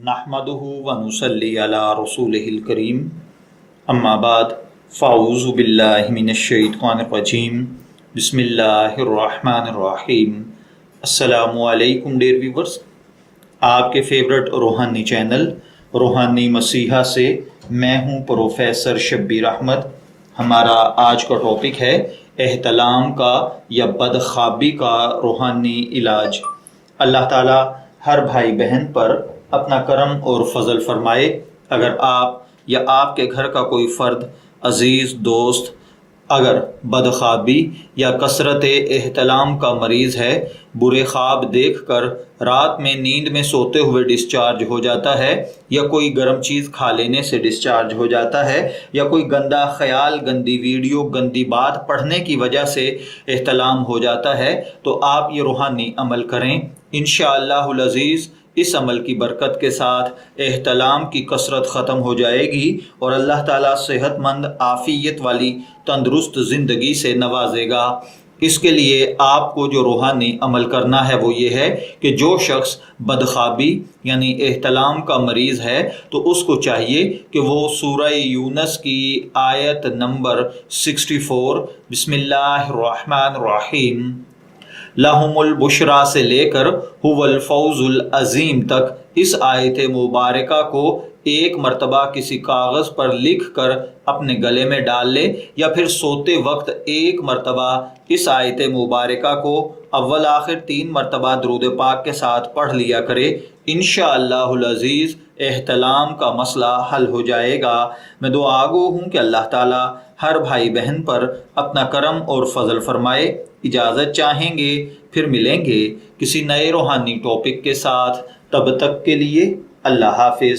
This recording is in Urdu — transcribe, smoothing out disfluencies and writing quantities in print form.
نحمدہ ونصلی علی رسولہ الکریم اما بعد فاعوذ باللہ من الشیطان الرجیم بسم اللہ الرحمن الرحیم۔ السلام علیکم ڈیئر ویورز، آپ کے فیورٹ روحانی چینل روحانی مسیحا سے میں ہوں پروفیسر شبیر احمد۔ ہمارا آج کا ٹاپک ہے احتلام کا یا بدخوابی کا روحانی علاج۔ اللہ تعالیٰ ہر بھائی بہن پر اپنا کرم اور فضل فرمائے۔ اگر آپ یا آپ کے گھر کا کوئی فرد، عزیز دوست اگر بدخوابی یا کثرت احتلام کا مریض ہے، برے خواب دیکھ کر رات میں نیند میں سوتے ہوئے ڈسچارج ہو جاتا ہے، یا کوئی گرم چیز کھا لینے سے ڈسچارج ہو جاتا ہے، یا کوئی گندا خیال، گندی ویڈیو، گندی بات پڑھنے کی وجہ سے احتلام ہو جاتا ہے، تو آپ یہ روحانی عمل کریں۔ انشاءاللہ العزیز اس عمل کی برکت کے ساتھ احتلام کی کثرت ختم ہو جائے گی اور اللہ تعالیٰ صحت مند، عافیت والی، تندرست زندگی سے نوازے گا۔ اس کے لیے آپ کو جو روحانی عمل کرنا ہے وہ یہ ہے کہ جو شخص بدخوابی یعنی احتلام کا مریض ہے تو اس کو چاہیے کہ وہ سورہ یونس کی آیت نمبر 64 بسم اللہ الرحمن الرحیم لَهُمُ الْبُشْرَى سے لے کر هُوَ الْفَوْزُ الْعَظِيمُ تک اس آیت مبارکہ کو ایک مرتبہ کسی کاغذ پر لکھ کر اپنے گلے میں ڈال لے، یا پھر سوتے وقت ایک مرتبہ اس آیت مبارکہ کو اول آخر 3 مرتبہ درود پاک کے ساتھ پڑھ لیا کرے۔ انشاءاللہ العزیز احتلام کا مسئلہ حل ہو جائے گا۔ میں دعا گو ہوں کہ اللہ تعالیٰ ہر بھائی بہن پر اپنا کرم اور فضل فرمائے۔ اجازت چاہیں گے، پھر ملیں گے کسی نئے روحانی ٹاپک کے ساتھ۔ تب تک کے لیے اللہ حافظ۔